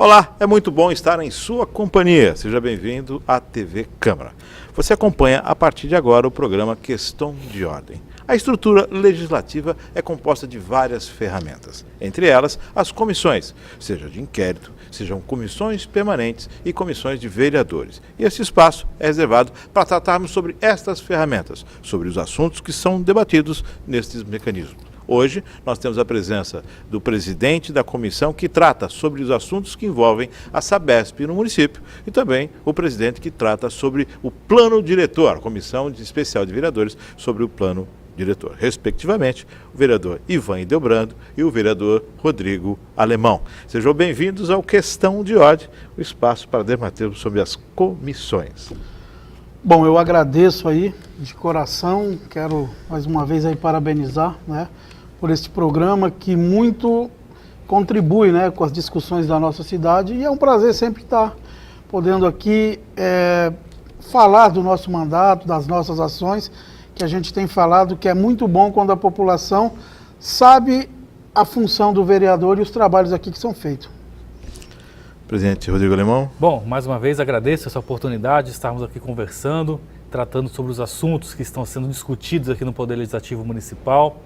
Olá, é muito bom estar em sua companhia. Seja bem-vindo à TV Câmara. Você acompanha a partir de agora o programa Questão de Ordem. A estrutura legislativa é composta de várias ferramentas, entre elas as comissões, seja de inquérito, sejam comissões permanentes e comissões de vereadores. E esse espaço é reservado para tratarmos sobre estas ferramentas, sobre os assuntos que são debatidos nestes mecanismos. Hoje, nós temos a presença do presidente da comissão que trata sobre os assuntos que envolvem a Sabesp no município e também o presidente que trata sobre o plano diretor, a comissão especial de vereadores sobre o plano diretor, respectivamente, o vereador Ivan Ildebrando e o vereador Rodrigo Alemão. Sejam bem-vindos ao Questão de Ordem, o espaço para debatermos sobre as comissões. Bom, eu agradeço aí de coração, quero mais uma vez aí parabenizar, por esse programa que muito contribui, com as discussões da nossa cidade, e é um prazer sempre estar podendo aqui falar do nosso mandato, das nossas ações, que a gente tem falado que é muito bom quando a população sabe a função do vereador e os trabalhos aqui que são feitos. Presidente Rodrigo Alemão. Bom, mais uma vez agradeço essa oportunidade de estarmos aqui conversando, tratando sobre os assuntos que estão sendo discutidos aqui no Poder Legislativo Municipal.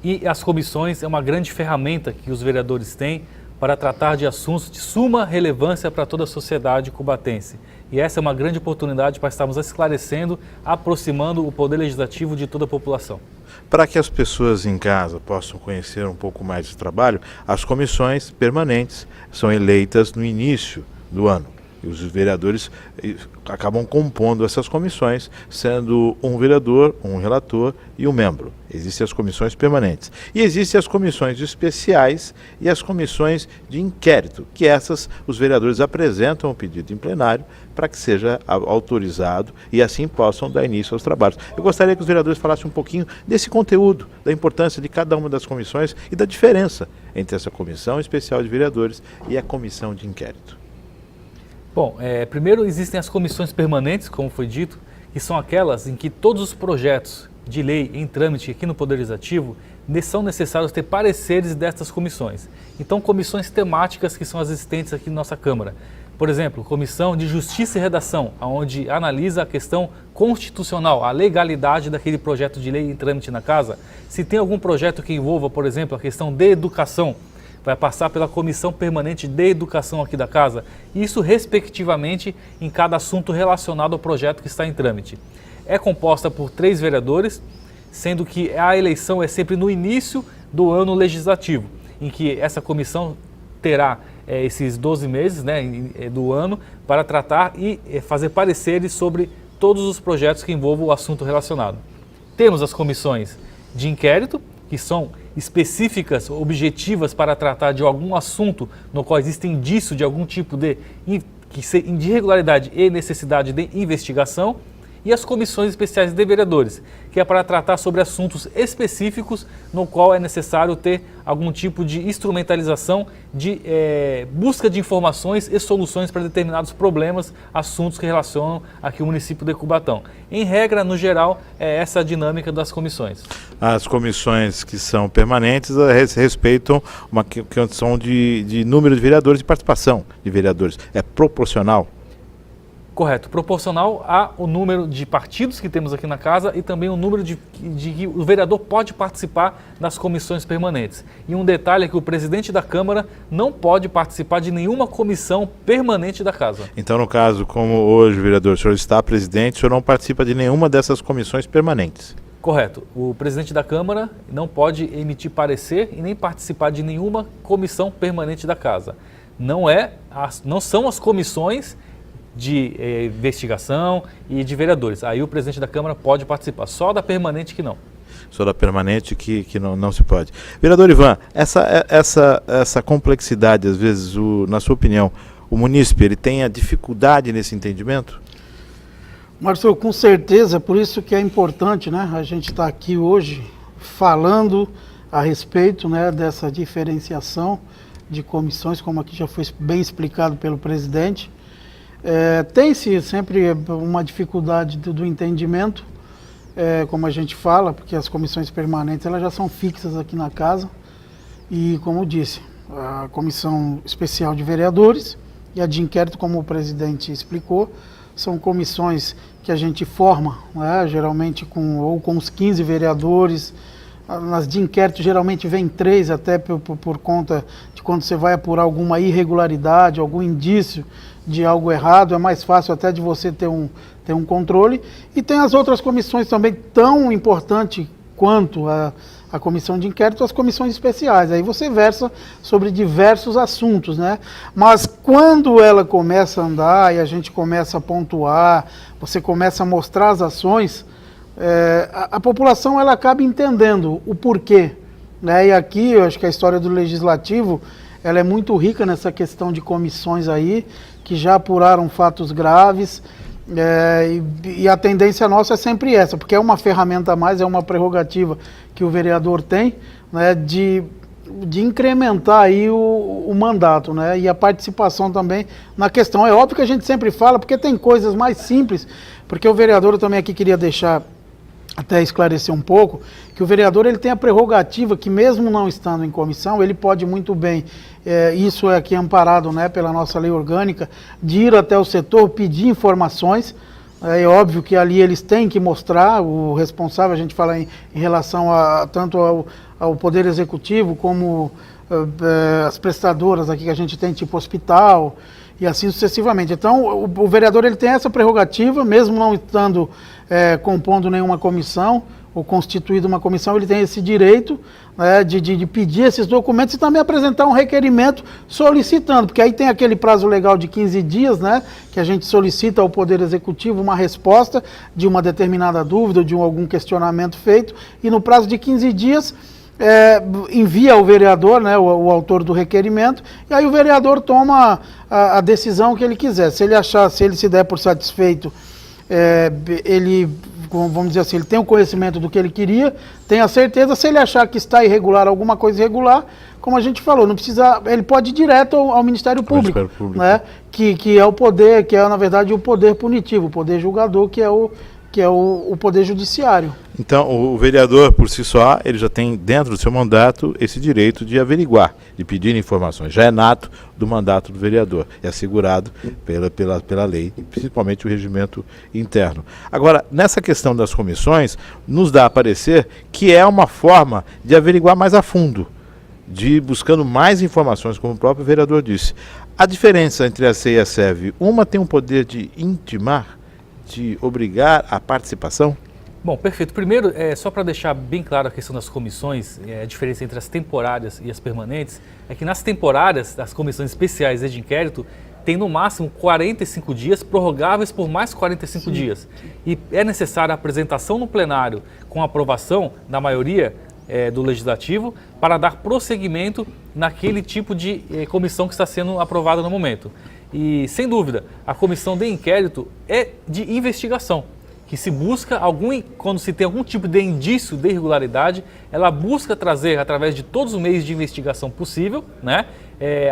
E as comissões é uma grande ferramenta que os vereadores têm para tratar de assuntos de suma relevância para toda a sociedade cubatense. E essa é uma grande oportunidade para estarmos esclarecendo, aproximando o Poder Legislativo de toda a população. Para que as pessoas em casa possam conhecer um pouco mais do trabalho, as comissões permanentes são eleitas no início do ano. E os vereadores acabam compondo essas comissões, sendo um vereador, um relator e um membro. Existem as comissões permanentes. E existem as comissões especiais e as comissões de inquérito, que essas os vereadores apresentam o pedido em plenário para que seja autorizado e assim possam dar início aos trabalhos. Eu gostaria que os vereadores falassem um pouquinho desse conteúdo, da importância de cada uma das comissões e da diferença entre essa comissão especial de vereadores e a comissão de inquérito. Bom, primeiro existem as comissões permanentes, como foi dito, que são aquelas em que todos os projetos de lei em trâmite aqui no Poder Legislativo são necessários ter pareceres destas comissões. Então, comissões temáticas que são as existentes aqui na nossa Câmara. Por exemplo, Comissão de Justiça e Redação, onde analisa a questão constitucional, a legalidade daquele projeto de lei em trâmite na Casa. Se tem algum projeto que envolva, por exemplo, a questão de educação, vai passar pela Comissão Permanente de Educação aqui da Casa, isso respectivamente em cada assunto relacionado ao projeto que está em trâmite. É composta por 3 vereadores, sendo que a eleição é sempre no início do ano legislativo, em que essa comissão terá esses 12 meses do ano para tratar e fazer pareceres sobre todos os projetos que envolvam o assunto relacionado. Temos as comissões de inquérito, que são específicas, objetivas para tratar de algum assunto no qual existe indício de algum tipo de irregularidade e necessidade de investigação, e as comissões especiais de vereadores, que é para tratar sobre assuntos específicos no qual é necessário ter algum tipo de instrumentalização, de busca de informações e soluções para determinados problemas, assuntos que relacionam aqui o município de Cubatão. Em regra, no geral, é essa a dinâmica das comissões. As comissões que são permanentes respeitam uma questão de número de vereadores e participação de vereadores. É proporcional? Correto, proporcional ao número de partidos que temos aqui na Casa e também o número de que o vereador pode participar das comissões permanentes. E um detalhe é que o presidente da Câmara não pode participar de nenhuma comissão permanente da Casa. Então, no caso, como hoje, vereador, o senhor está presidente, o senhor não participa de nenhuma dessas comissões permanentes? Correto, o presidente da Câmara não pode emitir parecer e nem participar de nenhuma comissão permanente da Casa. Não são as comissões de investigação e de vereadores. Aí o presidente da Câmara pode participar, só da permanente que não. Só da permanente que não se pode. Vereador Ivan, essa complexidade, às vezes, na sua opinião, o munícipe ele tem a dificuldade nesse entendimento? Marcelo, com certeza, por isso que é importante, a gente estar aqui hoje falando a respeito, dessa diferenciação de comissões, como aqui já foi bem explicado pelo presidente. Tem-se sempre uma dificuldade do entendimento, como a gente fala, porque as comissões permanentes elas já são fixas aqui na Casa e, como eu disse, a Comissão Especial de Vereadores e a de Inquérito, como o presidente explicou, são comissões que a gente forma, né, geralmente com os 15 vereadores. Nas de inquérito geralmente vem 3, até por conta de quando você vai apurar alguma irregularidade, algum indício de algo errado, é mais fácil até de você ter um controle. E tem as outras comissões também, tão importante quanto a comissão de inquérito, as comissões especiais. Aí você versa sobre diversos assuntos, né? Mas quando ela começa a andar e a gente começa a pontuar, você começa a mostrar as ações, a população ela acaba entendendo o porquê, né? E aqui eu acho que a história do Legislativo ela é muito rica nessa questão de comissões aí, que já apuraram fatos graves, e a tendência nossa é sempre essa, porque é uma ferramenta a mais, é uma prerrogativa que o vereador tem, né, de incrementar aí o mandato, né, e a participação também na questão. É óbvio que a gente sempre fala, porque tem coisas mais simples, porque o vereador, eu também aqui queria deixar, até esclarecer um pouco, que o vereador ele tem a prerrogativa que mesmo não estando em comissão, ele pode muito bem, isso é aqui amparado, né, pela nossa lei orgânica, de ir até o setor, pedir informações. É óbvio que ali eles têm que mostrar, o responsável, a gente fala em relação tanto ao Poder Executivo, como as prestadoras aqui que a gente tem, tipo hospital, e assim sucessivamente. Então, o vereador ele tem essa prerrogativa, mesmo não estando compondo nenhuma comissão, ou constituído uma comissão, ele tem esse direito, né, de pedir esses documentos e também apresentar um requerimento solicitando, porque aí tem aquele prazo legal de 15 dias, né, que a gente solicita ao Poder Executivo uma resposta de uma determinada dúvida, de algum questionamento feito, e no prazo de 15 dias envia ao vereador, né, o autor do requerimento, e aí o vereador toma a decisão que ele quiser. Se ele se der por satisfeito, ele, vamos dizer assim, ele tem o conhecimento do que ele queria, tem a certeza. Se ele achar que está irregular, alguma coisa irregular, como a gente falou, não precisa, ele pode ir direto ao Ministério Público, né, que é o poder, que é na verdade o poder punitivo, o poder julgador, que é o poder judiciário. Então, o vereador, por si só, ele já tem dentro do seu mandato esse direito de averiguar, de pedir informações. Já é nato do mandato do vereador, é assegurado pela lei, principalmente o regimento interno. Agora, nessa questão das comissões, nos dá a parecer que é uma forma de averiguar mais a fundo, de ir buscando mais informações, como o próprio vereador disse. A diferença entre a CE e a SEV, uma tem um poder de intimar, de obrigar a participação? Bom, perfeito. Primeiro, só para deixar bem claro a questão das comissões, a diferença entre as temporárias e as permanentes, é que nas temporárias, das comissões especiais de inquérito, tem no máximo 45 dias, prorrogáveis por mais 45 Sim. dias. E é necessária a apresentação no plenário com aprovação da maioria do Legislativo para dar prosseguimento naquele tipo de comissão que está sendo aprovada no momento. E, sem dúvida, a comissão de inquérito é de investigação, que se busca quando se tem algum tipo de indício de irregularidade, ela busca trazer, através de todos os meios de investigação possível, né,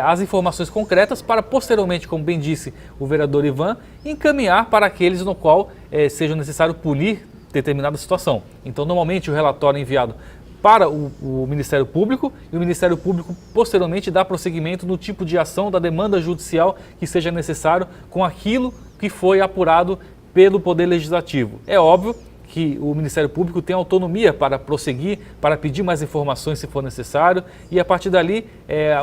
as informações concretas para, posteriormente, como bem disse o vereador Ivan, encaminhar para aqueles no qual seja necessário punir determinada situação. Então, normalmente, o relatório é enviado para o Ministério Público, e o Ministério Público posteriormente dá prosseguimento no tipo de ação da demanda judicial que seja necessário com aquilo que foi apurado pelo Poder Legislativo. É óbvio que o Ministério Público tem autonomia para prosseguir, para pedir mais informações se for necessário, e a partir dali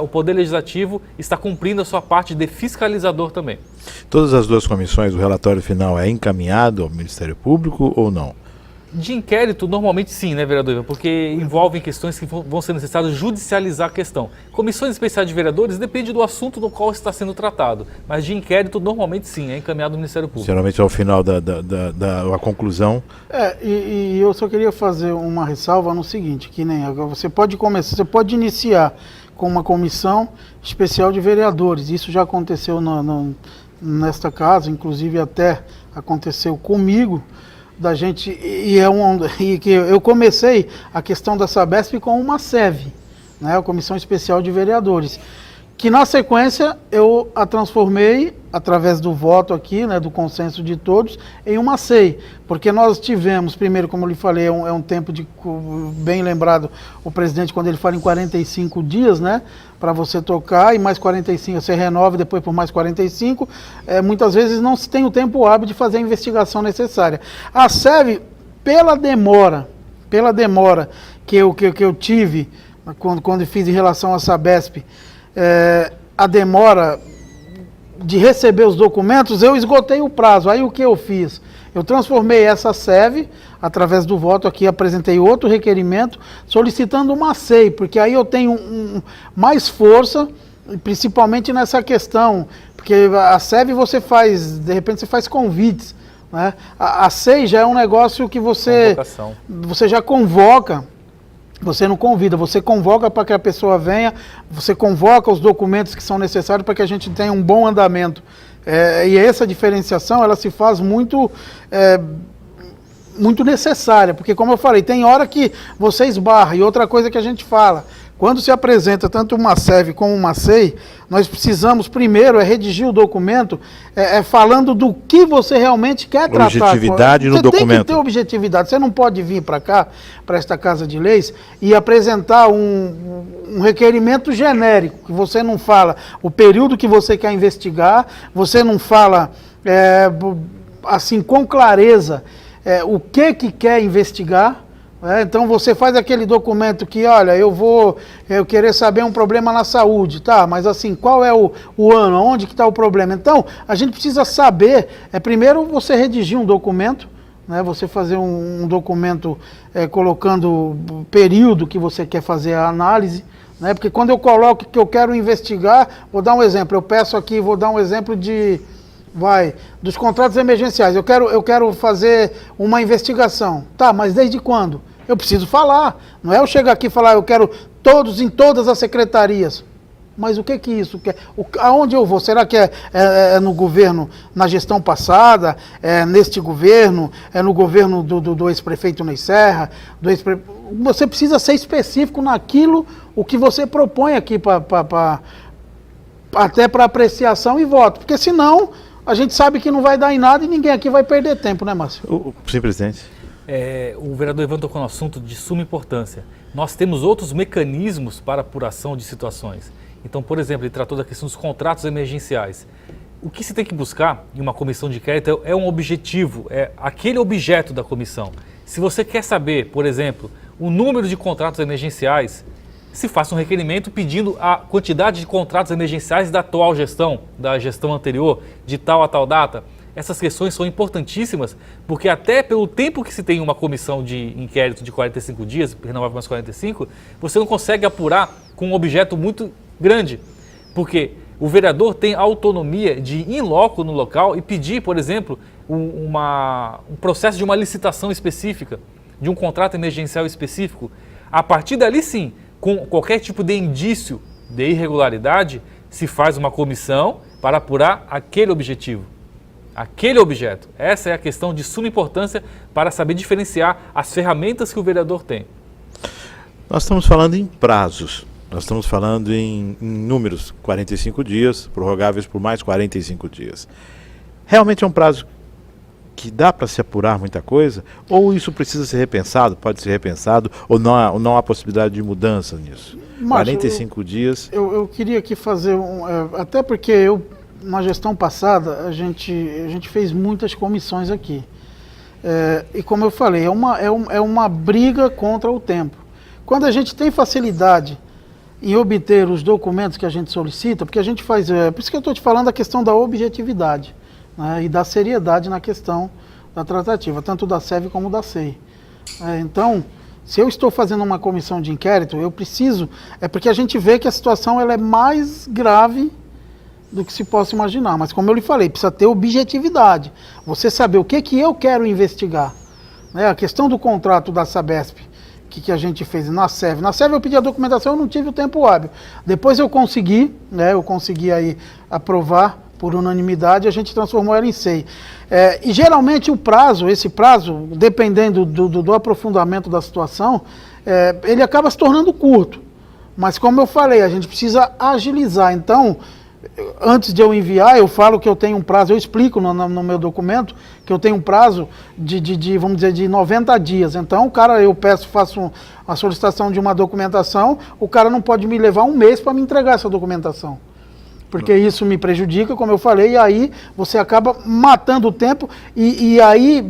o Poder Legislativo está cumprindo a sua parte de fiscalizador também. Todas as duas comissões, o relatório final é encaminhado ao Ministério Público ou não? De inquérito, normalmente sim, né, vereador Ivan? Porque envolvem questões que vão ser necessárias judicializar a questão. Comissões especiais de vereadores depende do assunto do qual está sendo tratado, mas de inquérito, normalmente sim, é encaminhado ao Ministério Público. Geralmente ao final da conclusão. E eu só queria fazer uma ressalva no seguinte, que nem agora você pode iniciar com uma comissão especial de vereadores. Isso já aconteceu nesta casa, inclusive até aconteceu comigo, da gente, e que eu comecei a questão da Sabesp com uma SEV, né, a Comissão Especial de Vereadores, que na sequência eu a transformei através do voto aqui, né, do consenso de todos, em uma SEI. Porque nós tivemos, primeiro, como eu lhe falei, é um tempo bem lembrado, o presidente, quando ele fala em 45 dias, né, para você tocar, e mais 45, você renova depois por mais 45, muitas vezes não se tem o tempo hábil de fazer a investigação necessária. A SEV, pela demora que eu tive, quando fiz em relação à Sabesp, a demora de receber os documentos, eu esgotei o prazo. Aí o que eu fiz? Eu transformei essa SEV, através do voto aqui, apresentei outro requerimento, solicitando uma SEI, porque aí eu tenho mais força, principalmente nessa questão, porque a SEV você faz, de repente você faz convites, né? A SEI já é um negócio que você já convoca. Você não convida, você convoca para que a pessoa venha, você convoca os documentos que são necessários para que a gente tenha um bom andamento. E essa diferenciação, ela se faz muito necessária, porque como eu falei, tem hora que você esbarra, e outra coisa que a gente fala, quando se apresenta tanto uma SEV como uma SEI, nós precisamos primeiro redigir o documento falando do que você realmente quer tratar. Objetividade no documento. Você tem que ter objetividade. Você não pode vir para cá, para esta Casa de Leis, e apresentar um requerimento genérico, que você não fala o período que você quer investigar, você não fala assim com clareza o que quer investigar. Então você faz aquele documento que, olha, eu querer saber um problema na saúde, tá? Mas assim, qual é o ano, onde que está o problema? Então, a gente precisa saber, primeiro você redigir um documento, né? Você fazer um documento colocando o período que você quer fazer a análise, né? Porque quando eu coloco que eu quero investigar, vou dar um exemplo, eu peço aqui, vou dar um exemplo dos contratos emergenciais. Eu quero fazer uma investigação. Tá, mas desde quando? Eu preciso falar. Não é eu chegar aqui e falar, eu quero em todas as secretarias. Mas o que isso quer? Aonde eu vou? Será que é no governo, na gestão passada? É neste governo? É no governo do ex-prefeito Ney Serra? Você precisa ser específico naquilo o que você propõe aqui até para apreciação e voto. Porque senão a gente sabe que não vai dar em nada e ninguém aqui vai perder tempo, né, Márcio? Sim, presidente. O vereador Ivan tocou no assunto de suma importância. Nós temos outros mecanismos para apuração de situações. Então, por exemplo, ele tratou da questão dos contratos emergenciais. O que se tem que buscar em uma comissão de inquérito é um objetivo, é aquele objeto da comissão. Se você quer saber, por exemplo, o número de contratos emergenciais, se faça um requerimento pedindo a quantidade de contratos emergenciais da atual gestão, da gestão anterior, de tal a tal data. Essas questões são importantíssimas, porque até pelo tempo que se tem uma comissão de inquérito de 45 dias, renovável mais 45, você não consegue apurar com um objeto muito grande, porque o vereador tem a autonomia de ir in loco no local e pedir, por exemplo, um processo de uma licitação específica, de um contrato emergencial específico. A partir dali, sim, com qualquer tipo de indício de irregularidade, se faz uma comissão para apurar aquele objetivo, aquele objeto. Essa é a questão de suma importância para saber diferenciar as ferramentas que o vereador tem. Nós estamos falando em prazos, nós estamos falando em números, 45 dias, prorrogáveis por mais 45 dias. Realmente é um prazo que dá para se apurar muita coisa? Ou isso precisa ser repensado, pode ser repensado, ou não há possibilidade de mudança nisso? Márcio, 45 dias... Eu queria aqui fazer até porque na gestão passada, a gente fez muitas comissões aqui. E como eu falei, é uma briga contra o tempo. Quando a gente tem facilidade em obter os documentos que a gente solicita, porque a gente faz... por isso que eu estou te falando da questão da objetividade, né, e da seriedade na questão da tratativa, tanto da SEV como da SEI. Então, se eu estou fazendo uma comissão de inquérito, eu preciso... porque a gente vê que a situação ela é mais grave do que se possa imaginar. Mas como eu lhe falei, precisa ter objetividade. Você saber o que eu quero investigar. A questão do contrato da Sabesp, que a gente fez na SEV. Na SEV eu pedi a documentação, eu não tive o tempo hábil. Depois eu consegui aí aprovar por unanimidade, a gente transformou ela em SEI. E geralmente esse prazo, dependendo do aprofundamento da situação, ele acaba se tornando curto. Mas como eu falei, a gente precisa agilizar. Então, antes de eu enviar, eu falo que eu tenho um prazo, eu explico no meu documento que eu tenho um prazo vamos dizer, de 90 dias. Então, o cara, faço a solicitação de uma documentação, o cara não pode me levar um mês para me entregar essa documentação. Porque isso me prejudica, como eu falei, e aí você acaba matando o tempo e aí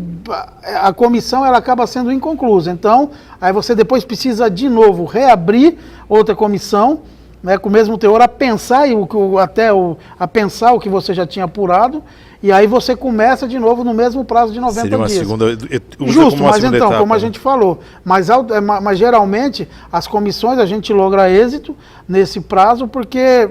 a comissão ela acaba sendo inconclusa. Então, aí você depois precisa de novo reabrir outra comissão, né, com o mesmo teor, a pensar pensar o que você já tinha apurado, e aí você começa de novo no mesmo prazo de 90 Seria uma dias. Segunda, Justo, mas então, etapa, como a gente falou, mas geralmente as comissões a gente logra êxito nesse prazo, porque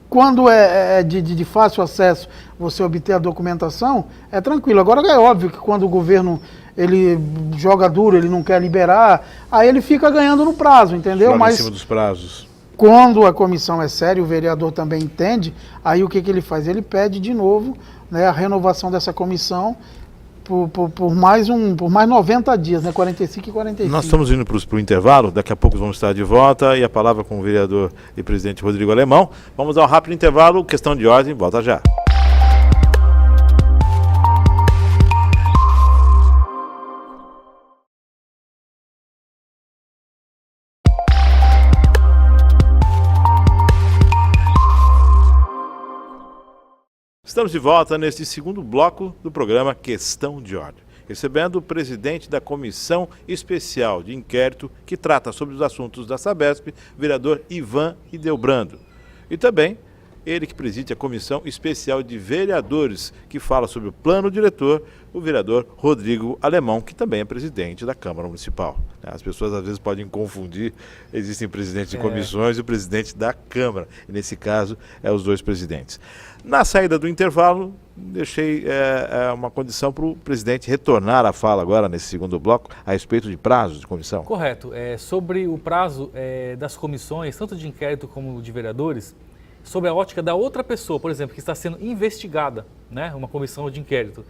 quando é de fácil acesso você obter a documentação, é tranquilo. Agora é óbvio que quando o governo ele joga duro, ele não quer liberar, aí ele fica ganhando no prazo, entendeu? Joga mas em cima dos prazos. Quando a comissão é séria, o vereador também entende, aí o que ele faz? Ele pede de novo, né, a renovação dessa comissão por mais 90 dias, né, 45 e 45. Nós estamos indo para o intervalo, daqui a pouco vamos estar de volta e a palavra com o vereador e presidente Rodrigo Alemão. Vamos dar um rápido intervalo, questão de ordem, volta já. Estamos de volta neste segundo bloco do programa Questão de Ordem, recebendo o presidente da Comissão Especial de Inquérito que trata sobre os assuntos da Sabesp, vereador Ivan Hildebrando. E também ele que preside a Comissão Especial de Vereadores, que fala sobre o plano diretor, o vereador Rodrigo Alemão, que também é presidente da Câmara Municipal. As pessoas às vezes podem confundir, existem presidentes de comissões e o presidente da Câmara, e nesse caso é os dois presidentes. Na saída do intervalo, deixei uma condição para o presidente retornar à fala agora, nesse segundo bloco, a respeito de prazos de comissão. Correto. Sobre o prazo das comissões, tanto de inquérito como de vereadores, sobre a ótica da outra pessoa, por exemplo, que está sendo investigada, né, uma comissão de inquérito.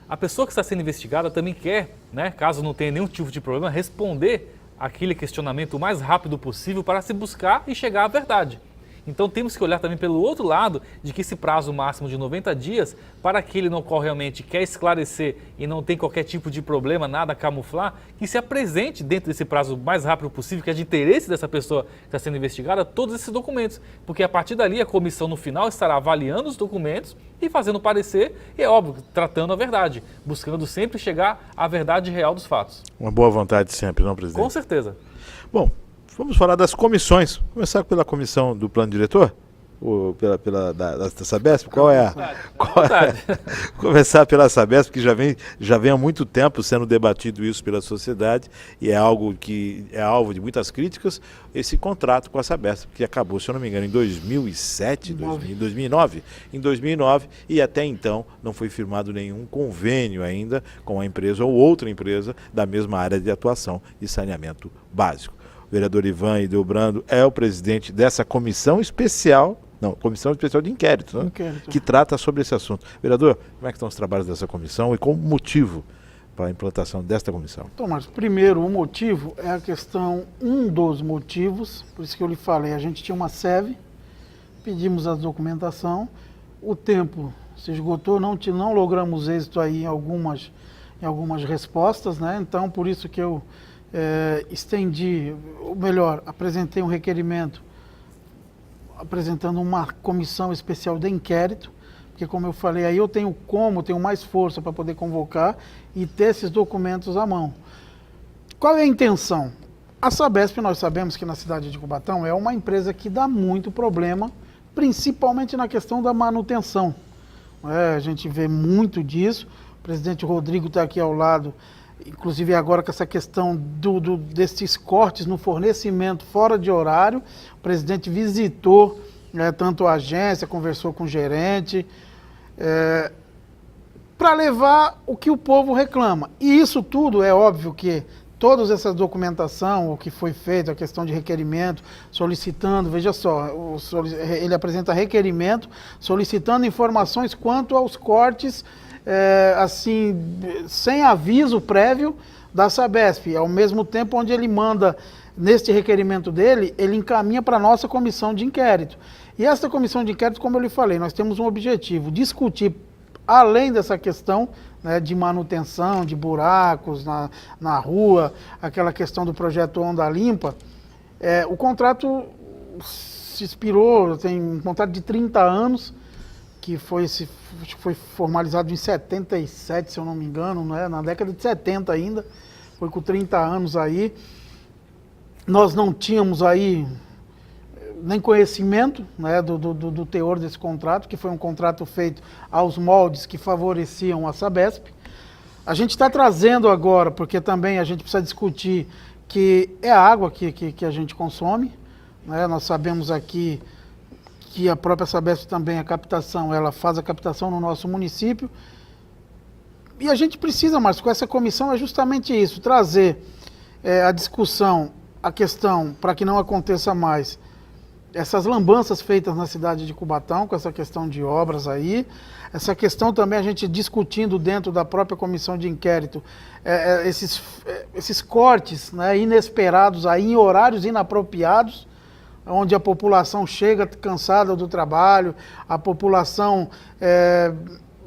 A pessoa que está sendo investigada também quer, né, caso não tenha nenhum tipo de problema, responder aquele questionamento o mais rápido possível para se buscar e chegar à verdade. Então temos que olhar também pelo outro lado de que esse prazo máximo de 90 dias, para aquele no qual realmente quer esclarecer e não tem qualquer tipo de problema, nada a camuflar, que se apresente dentro desse prazo mais rápido possível, que é de interesse dessa pessoa que está sendo investigada, todos esses documentos. Porque a partir dali a comissão no final estará avaliando os documentos e fazendo parecer, e é óbvio, tratando a verdade, buscando sempre chegar à verdade real dos fatos. Uma boa vontade sempre, não, presidente? Com certeza. Bom, vamos falar das comissões. Vamos começar pela comissão do plano diretor? Ou da Sabesp? Qual é a... Começar pela Sabesp, que já vem há muito tempo sendo debatido isso pela sociedade e é algo que é alvo de muitas críticas, esse contrato com a Sabesp, que acabou, se eu não me engano, em 2009, e até então não foi firmado nenhum convênio ainda com a empresa ou outra empresa da mesma área de atuação de saneamento básico. O vereador Ivan Hildebrando é o presidente dessa comissão especial de inquérito, né? Que trata sobre esse assunto. Vereador, como é que estão os trabalhos dessa comissão e qual o motivo para a implantação desta comissão? Tomás, primeiro, o motivo é a questão, um dos motivos, por isso que eu lhe falei, a gente tinha uma SEV, pedimos a documentação, o tempo se esgotou, não logramos êxito aí em algumas respostas, né? Então, por isso que eu apresentei um requerimento apresentando uma comissão especial de inquérito, porque como eu falei, aí eu tenho mais força para poder convocar e ter esses documentos à mão. Qual é a intenção? A Sabesp, nós sabemos que na cidade de Cubatão é uma empresa que dá muito problema, principalmente na questão da manutenção. A gente vê muito disso, o presidente Rodrigo está aqui ao lado, inclusive agora com essa questão desses cortes no fornecimento fora de horário, o presidente visitou tanto a agência, conversou com o gerente, para levar o que o povo reclama. E isso tudo é óbvio que toda essa documentação, o que foi feito, a questão de requerimento, solicitando, veja só, ele apresenta requerimento, solicitando informações quanto aos cortes, sem aviso prévio da Sabesp. Ao mesmo tempo onde ele manda, neste requerimento dele, ele encaminha para a nossa comissão de inquérito. E essa comissão de inquérito, como eu lhe falei, nós temos um objetivo, discutir, além dessa questão, né, de manutenção, de buracos na rua, aquela questão do projeto Onda Limpa, o contrato se expirou, tem um contrato de 30 anos, que foi formalizado em 77, se eu não me engano, né, na década de 70 ainda, foi com 30 anos aí. Nós não tínhamos aí nem conhecimento, né, do teor desse contrato, que foi um contrato feito aos moldes que favoreciam a Sabesp. A gente está trazendo agora, porque também a gente precisa discutir que é a água que a gente consome, né? Nós sabemos aqui que a própria Sabesp também, a captação, ela faz a captação no nosso município. E a gente precisa, Márcio, com essa comissão é justamente isso, trazer a discussão, a questão, para que não aconteça mais, essas lambanças feitas na cidade de Cubatão, com essa questão de obras aí, essa questão também a gente discutindo dentro da própria comissão de inquérito, esses cortes, né, inesperados aí, em horários inapropriados, onde a população chega cansada do trabalho, a população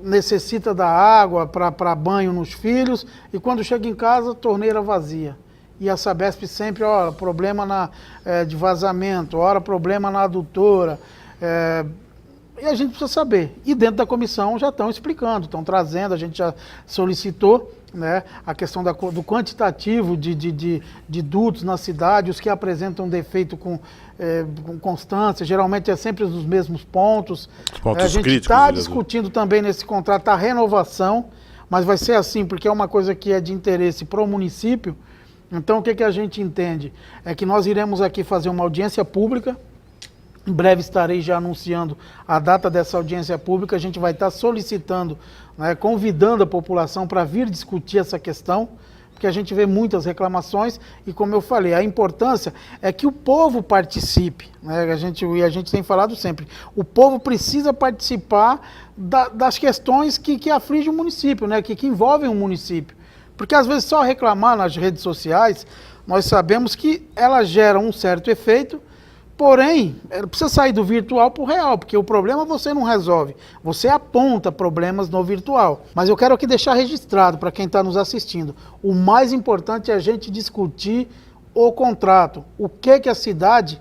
necessita da água para banho nos filhos, e quando chega em casa, torneira vazia. E a Sabesp sempre, ora, problema de vazamento, ora, problema na adutora. E a gente precisa saber. E dentro da comissão já estão explicando, estão trazendo, a gente já solicitou, né, a questão do quantitativo de dutos na cidade, os que apresentam defeito com constância, geralmente é sempre nos mesmos pontos. Os pontos a gente está discutindo também nesse contrato a renovação, mas vai ser assim, porque é uma coisa que é de interesse para o município. Então, o que a gente entende? É que nós iremos aqui fazer uma audiência pública. Em breve estarei já anunciando a data dessa audiência pública. A gente vai estar solicitando, né, convidando a população para vir discutir essa questão, porque a gente vê muitas reclamações e, como eu falei, a importância é que o povo participe, né? A gente tem falado sempre, o povo precisa participar das questões que afligem o município, né, que envolvem o município. Porque às vezes só reclamar nas redes sociais, nós sabemos que ela gera um certo efeito, porém, ela precisa sair do virtual para o real, porque o problema você não resolve, você aponta problemas no virtual. Mas eu quero aqui deixar registrado para quem está nos assistindo, o mais importante é a gente discutir o contrato, o que a cidade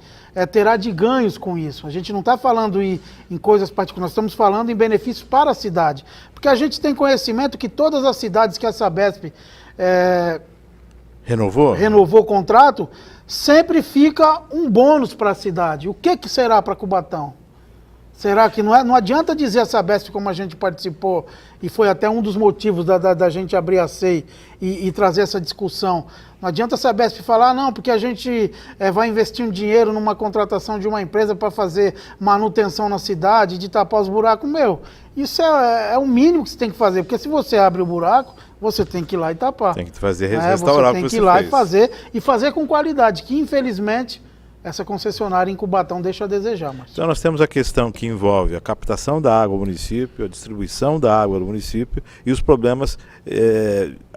terá de ganhos com isso. A gente não está falando em coisas particulares, nós estamos falando em benefícios para a cidade. Porque a gente tem conhecimento que todas as cidades que a Sabesp renovou o contrato, sempre fica um bônus para a cidade. O que será para Cubatão? Será que não adianta dizer a Sabesp, como a gente participou, e foi até um dos motivos da gente abrir a SEI e trazer essa discussão. Não adianta a Sabesp falar, não, porque a gente vai investir um dinheiro numa contratação de uma empresa para fazer manutenção na cidade, de tapar os buracos. Isso é o mínimo que você tem que fazer, porque se você abre o buraco, você tem que ir lá e tapar. Tem que fazer, restaurar o que você fez. Você tem que ir lá e fazer com qualidade, que infelizmente essa concessionária em Cubatão deixa a desejar. Marcelo. Então nós temos a questão que envolve a captação da água do município, a distribuição da água do município e os problemas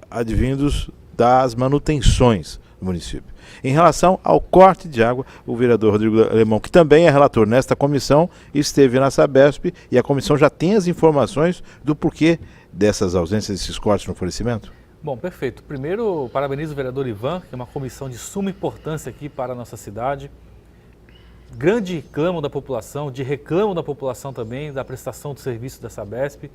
advindos das manutenções do município. Em relação ao corte de água, o vereador Rodrigo Alemão, que também é relator nesta comissão, esteve na Sabesp e a comissão já tem as informações do porquê dessas ausências, desses cortes no fornecimento? Bom, perfeito. Primeiro, parabenizo o vereador Ivan, que é uma comissão de suma importância aqui para a nossa cidade. Grande reclamo da população, de reclamo da população também, da prestação do serviço da Sabesp.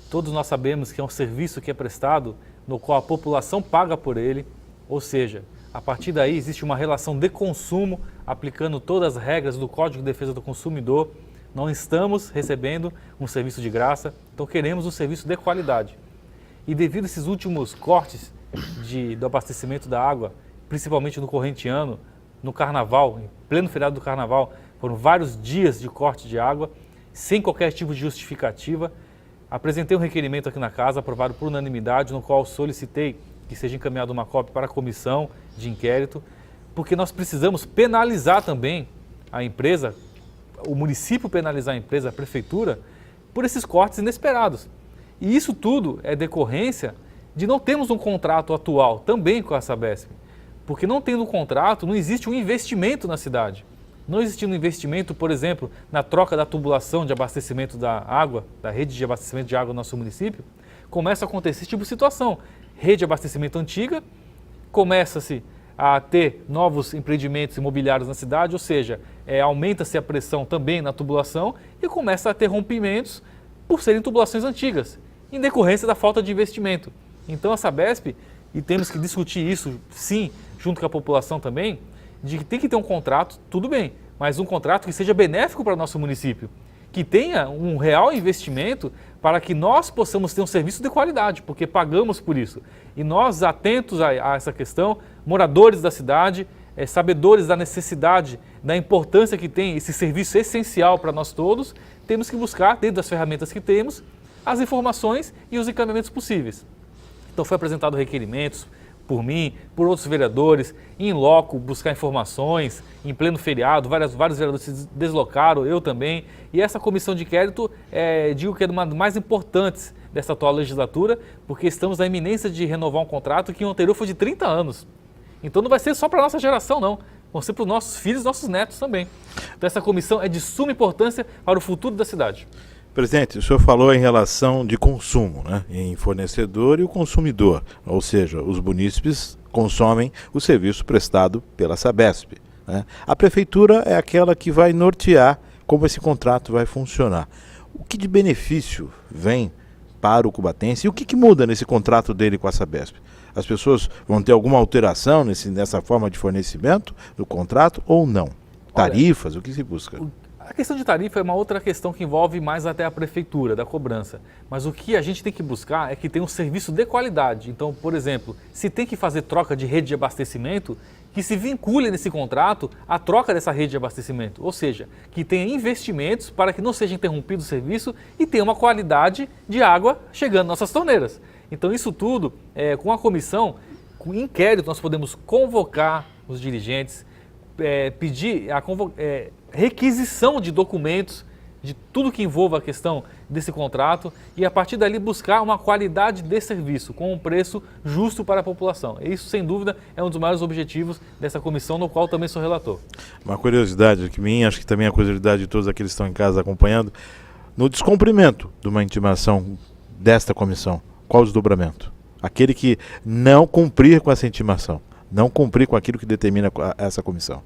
Todos nós sabemos que é um serviço que é prestado, no qual a população paga por ele, ou seja, a partir daí existe uma relação de consumo, aplicando todas as regras do Código de Defesa do Consumidor. Não estamos recebendo um serviço de graça, então queremos um serviço de qualidade. E devido a esses últimos cortes do abastecimento da água, principalmente no corrente ano, no carnaval, em pleno feriado do carnaval, foram vários dias de corte de água, sem qualquer tipo de justificativa. Apresentei um requerimento aqui na casa, aprovado por unanimidade, no qual solicitei que seja encaminhada uma cópia para a comissão de inquérito, porque nós precisamos penalizar também a empresa, o município penalizar a empresa, a prefeitura, por esses cortes inesperados. E isso tudo é decorrência de não termos um contrato atual também com a Sabesp. Porque não tendo um contrato, não existe um investimento na cidade. não existindo investimento, por exemplo, na troca da tubulação de abastecimento da água, da rede de abastecimento de água do nosso município, começa a acontecer esse tipo de situação. Rede de abastecimento antiga, começa-se a ter novos empreendimentos imobiliários na cidade, ou seja, aumenta-se a pressão também na tubulação e começa a ter rompimentos por serem tubulações antigas, em decorrência da falta de investimento. Então a Sabesp, e temos que discutir isso sim, junto com a população também, de que tem que ter um contrato, tudo bem, mas um contrato que seja benéfico para o nosso município, que tenha um real investimento para que nós possamos ter um serviço de qualidade, porque pagamos por isso. E nós, atentos a essa questão, moradores da cidade, sabedores da necessidade, da importância que tem esse serviço essencial para nós todos, temos que buscar, dentro das ferramentas que temos, as informações e os encaminhamentos possíveis. Então foi apresentado requerimentos por mim, por outros vereadores, em loco, buscar informações, em pleno feriado, vários vereadores se deslocaram, eu também, e essa comissão de inquérito, digo que é uma das mais importantes dessa atual legislatura, porque estamos na iminência de renovar um contrato que o anterior foi de 30 anos. Então não vai ser só para a nossa geração, não, vão ser para os nossos filhos e nossos netos também. Então essa comissão é de suma importância para o futuro da cidade. Presidente, o senhor falou em relação de consumo, né? Em fornecedor e o consumidor, ou seja, os munícipes consomem o serviço prestado pela Sabesp, né? A prefeitura é aquela que vai nortear como esse contrato vai funcionar. O que de benefício vem para o cubatense e o que muda nesse contrato dele com a Sabesp? As pessoas vão ter alguma alteração nessa forma de fornecimento do contrato ou não? Tarifas, o que se busca? A questão de tarifa é uma outra questão que envolve mais até a prefeitura, da cobrança. Mas o que a gente tem que buscar é que tenha um serviço de qualidade. Então, por exemplo, se tem que fazer troca de rede de abastecimento, que se vincule nesse contrato a troca dessa rede de abastecimento. Ou seja, que tenha investimentos para que não seja interrompido o serviço e tenha uma qualidade de água chegando nas nossas torneiras. Então, isso tudo, com a comissão, com inquérito, nós podemos convocar os dirigentes, pedir a requisição de documentos, de tudo que envolva a questão desse contrato e a partir dali buscar uma qualidade de serviço com um preço justo para a população. Isso, sem dúvida, é um dos maiores objetivos dessa comissão, no qual também sou relator. Uma curiosidade que minha, acho que também é a curiosidade de todos aqueles que estão em casa acompanhando, no descumprimento de uma intimação desta comissão, qual o desdobramento? Aquele que não cumprir com essa intimação, não cumprir com aquilo que determina essa comissão.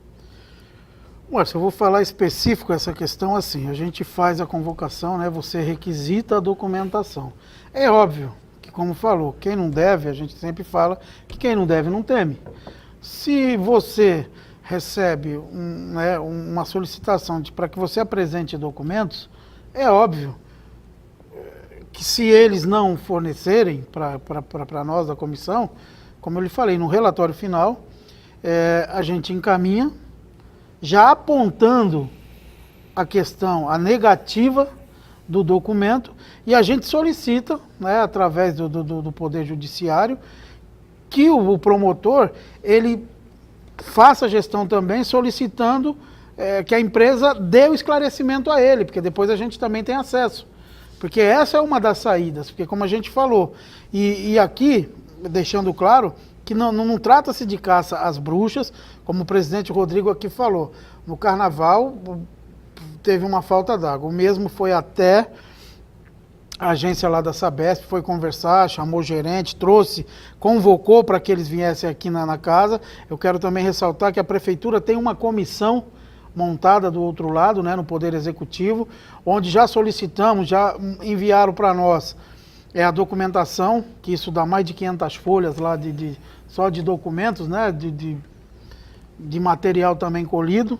Márcio, eu vou falar específico essa questão assim, a gente faz a convocação, né, você requisita a documentação. É óbvio que, como falou, quem não deve, a gente sempre fala que quem não deve não teme. Se você recebe uma solicitação para que você apresente documentos, é óbvio que se eles não fornecerem para nós da comissão, como eu lhe falei, no relatório final, a gente encaminha, já apontando a questão, a negativa do documento, e a gente solicita, né, através do Poder Judiciário, que o promotor, ele faça a gestão também, solicitando que a empresa dê o esclarecimento a ele, porque depois a gente também tem acesso. Porque essa é uma das saídas, porque como a gente falou, e aqui, deixando claro, que não trata-se de caça às bruxas, como o presidente Rodrigo aqui falou. No carnaval teve uma falta d'água. O mesmo foi até a agência lá da Sabesp, foi conversar, chamou o gerente, convocou para que eles viessem aqui na casa. Eu quero também ressaltar que a prefeitura tem uma comissão montada do outro lado, né, no Poder Executivo, onde já solicitamos, já enviaram para nós a documentação, que isso dá mais de 500 folhas lá só de documentos, né, de material também colhido.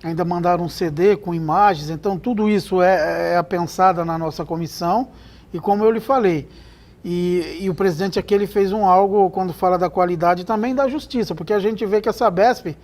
Ainda mandaram um CD com imagens, então tudo isso é pensada na nossa comissão. E como eu lhe falei, e o presidente aqui ele fez algo, quando fala da qualidade, também da justiça, porque a gente vê que a Sabesp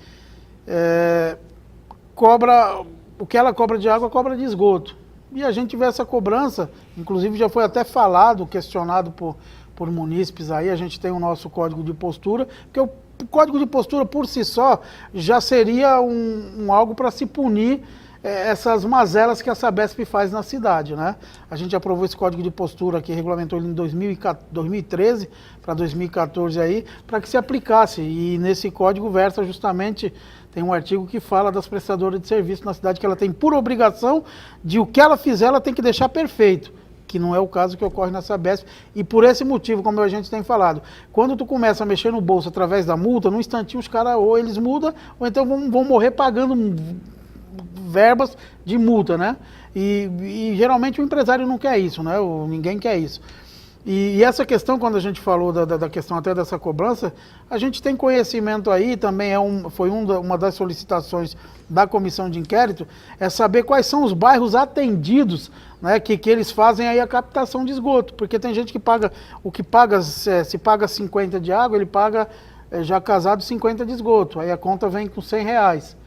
cobra, o que ela cobra de água, cobra de esgoto. E a gente vê essa cobrança, inclusive já foi até falado, questionado por munícipes aí, a gente tem o nosso código de postura, porque o código de postura por si só já seria algo para se punir essas mazelas que a Sabesp faz na cidade, né? A gente aprovou esse código de postura que regulamentou ele em 2013 para 2014 aí, para que se aplicasse. E nesse código versa justamente, tem um artigo que fala das prestadoras de serviço na cidade, que ela tem por obrigação de o que ela fizer, ela tem que deixar perfeito, que não é o caso que ocorre na Sabesp. E por esse motivo, como a gente tem falado, quando tu começa a mexer no bolso através da multa, num instantinho os caras ou eles mudam, ou então vão morrer pagando verbas de multa, né? E geralmente o empresário não quer isso, né? Ninguém quer isso. E essa questão, quando a gente falou da questão até dessa cobrança, a gente tem conhecimento aí, também foi uma das solicitações da comissão de inquérito, é saber quais são os bairros atendidos, né, que eles fazem aí a captação de esgoto, porque tem gente que paga, se paga 50 de água, ele paga já casado 50 de esgoto, aí a conta vem com R$100.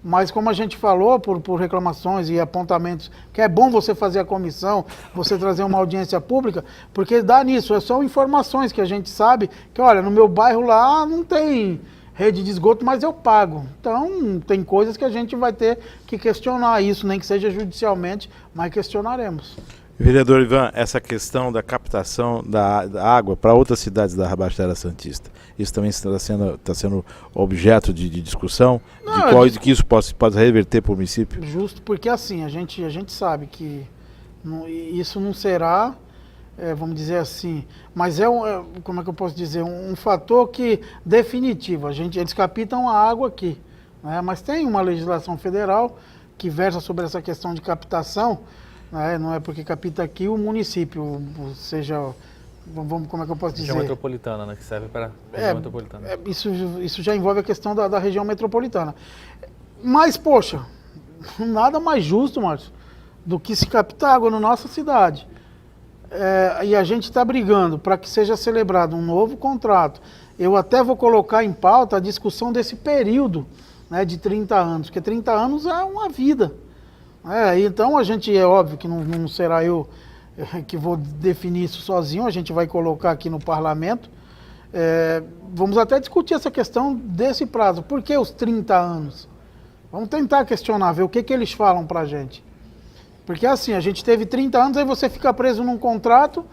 Mas como a gente falou, por reclamações e apontamentos, que é bom você fazer a comissão, você trazer uma audiência pública, porque dá nisso, são informações que a gente sabe, que olha, no meu bairro lá não tem rede de esgoto, mas eu pago. Então, tem coisas que a gente vai ter que questionar isso, nem que seja judicialmente, mas questionaremos. Vereador Ivan, essa questão da captação da água para outras cidades da Baixada Santista, isso também está sendo objeto de discussão? De que isso pode reverter para o município? Justo, porque assim, a gente sabe que isso não será, vamos dizer assim, mas como é que eu posso dizer, um fator que definitivo, eles captam a água aqui, né? Mas tem uma legislação federal que versa sobre essa questão de captação, né? Não é porque capta aqui o município, seja, como é que eu posso dizer? Região metropolitana, né? Que serve para a região metropolitana. Isso já envolve a questão da região metropolitana. Mas, poxa, nada mais justo, Márcio, do que se captar água na nossa cidade. E a gente está brigando para que seja celebrado um novo contrato. Eu até vou colocar em pauta a discussão desse período, né, de 30 anos, porque 30 anos é uma vida. Então a gente, é óbvio que não será eu que vou definir isso sozinho, a gente vai colocar aqui no parlamento. Vamos até discutir essa questão desse prazo. Por que os 30 anos? Vamos tentar questionar, ver o que eles falam pra gente. Porque assim, a gente teve 30 anos, aí você fica preso num contrato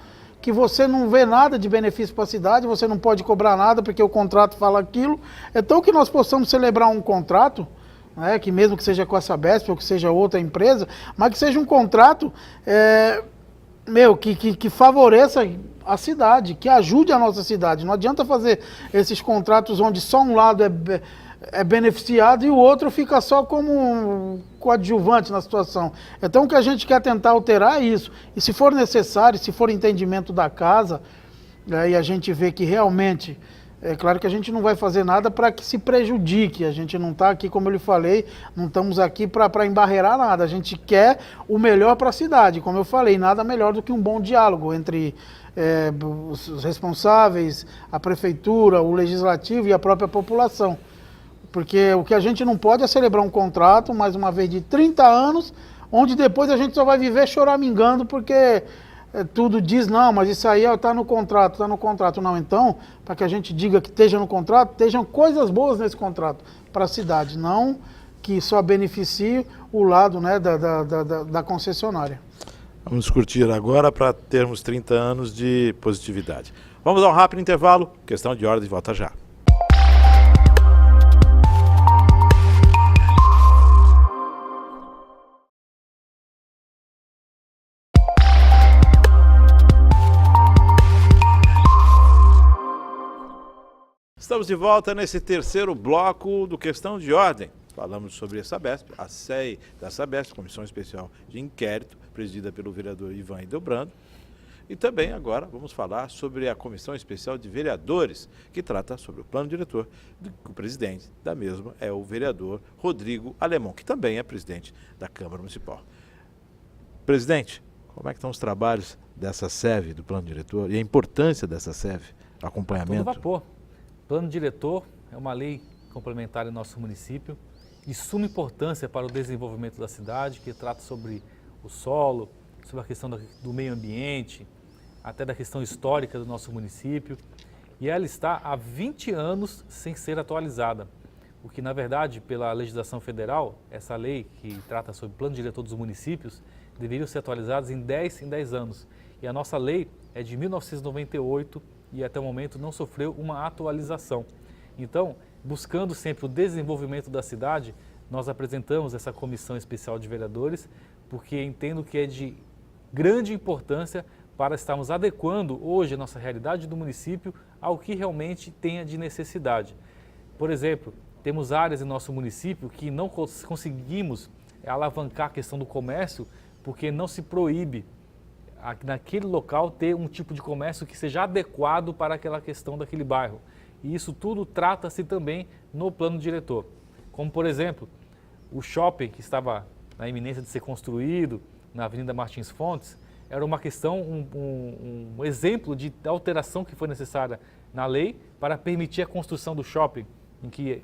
que você não vê nada de benefício para a cidade, você não pode cobrar nada porque o contrato fala aquilo. Então que nós possamos celebrar um contrato, né, que mesmo que seja com a Sabesp ou que seja outra empresa, mas que seja um contrato que favoreça a cidade, que ajude a nossa cidade. Não adianta fazer esses contratos onde só um lado é beneficiado e o outro fica só como coadjuvante na situação. Então o que a gente quer tentar alterar é isso. E se for necessário, se for entendimento da casa, e a gente vê que realmente, é claro que a gente não vai fazer nada para que se prejudique. A gente não está aqui, como eu lhe falei, não estamos aqui para embarrear nada. A gente quer o melhor para a cidade. Como eu falei, nada melhor do que um bom diálogo entre os responsáveis, a prefeitura, o legislativo e a própria população. Porque o que a gente não pode é celebrar um contrato, mais uma vez, de 30 anos, onde depois a gente só vai viver choramingando porque tudo diz, não, mas isso aí está no contrato, está no contrato. Não, então, para que a gente diga que esteja no contrato, estejam coisas boas nesse contrato para a cidade, não que só beneficie o lado, né, da concessionária. Vamos discutir agora para termos 30 anos de positividade. Vamos dar um rápido intervalo, questão de ordem, volta já. Estamos de volta nesse terceiro bloco do Questão de Ordem. Falamos sobre a Sabesp, a SEI da Sabesp, Comissão Especial de Inquérito, presidida pelo vereador Ivan Hildebrando. E também agora vamos falar sobre a Comissão Especial de Vereadores, que trata sobre o plano diretor, o presidente da mesma é o vereador Rodrigo Alemão, que também é presidente da Câmara Municipal. Presidente, como é que estão os trabalhos dessa SEV, do plano diretor, e a importância dessa SEV, acompanhamento? Todo vapor. Plano diretor é uma lei complementar em nosso município de suma importância para o desenvolvimento da cidade, que trata sobre o solo, sobre a questão do meio ambiente, até da questão histórica do nosso município. E ela está há 20 anos sem ser atualizada. o que na verdade, pela legislação federal, essa lei que trata sobre o plano diretor dos municípios, deveriam ser atualizadas em 10 anos. E a nossa lei é de 1998 e até o momento não sofreu uma atualização. Então, buscando sempre o desenvolvimento da cidade, nós apresentamos essa comissão especial de vereadores, porque entendo que é de grande importância para estarmos adequando hoje a nossa realidade do município ao que realmente tenha de necessidade. Por exemplo, temos áreas em nosso município que não conseguimos alavancar a questão do comércio porque não se proíbe naquele local ter um tipo de comércio que seja adequado para aquela questão daquele bairro. E isso tudo trata-se também no plano diretor. Como, por exemplo, o shopping que estava na iminência de ser construído na Avenida Martins Fontes, era uma questão, um exemplo de alteração que foi necessária na lei para permitir a construção do shopping, em que,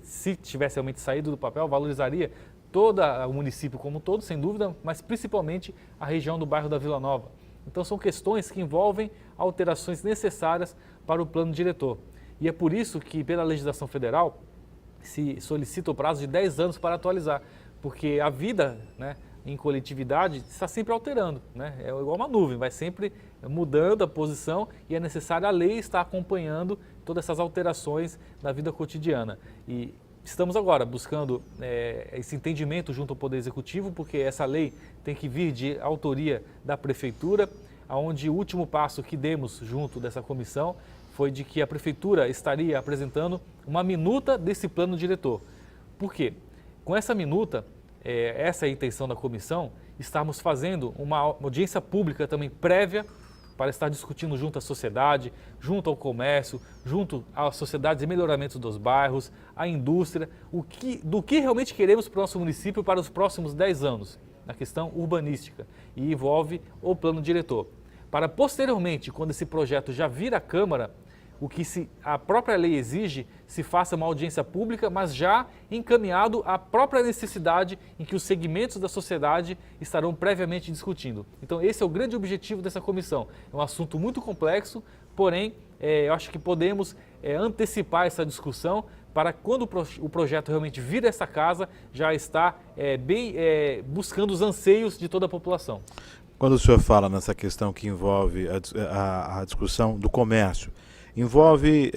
se tivesse realmente saído do papel, valorizaria todo o município como um todo, sem dúvida, mas principalmente a região do bairro da Vila Nova. Então são questões que envolvem alterações necessárias para o plano diretor. E é por isso que, pela legislação federal, se solicita o prazo de 10 anos para atualizar, porque a vida, né, em coletividade está sempre alterando, né? É igual uma nuvem, vai sempre mudando a posição e é necessário a lei estar acompanhando todas essas alterações da vida cotidiana. E estamos agora buscando esse entendimento junto ao Poder Executivo, porque essa lei tem que vir de autoria da Prefeitura, onde o último passo que demos junto dessa comissão foi de que a Prefeitura estaria apresentando uma minuta desse plano diretor. Por quê? Com essa minuta, essa é a intenção da comissão, estamos fazendo uma audiência pública também prévia para estar discutindo junto à sociedade, junto ao comércio, junto às sociedades de melhoramento dos bairros, à indústria, do que realmente queremos para o nosso município para os próximos 10 anos, na questão urbanística, e envolve o plano diretor. Para posteriormente, quando esse projeto já vir à Câmara, o que a própria lei exige, se faça uma audiência pública, mas já encaminhado à própria necessidade em que os segmentos da sociedade estarão previamente discutindo. Então esse é o grande objetivo dessa comissão. É um assunto muito complexo, porém eu acho que podemos antecipar essa discussão para quando o projeto realmente vir a essa casa, já estar buscando os anseios de toda a população. Quando o senhor fala nessa questão que envolve a discussão do comércio, envolve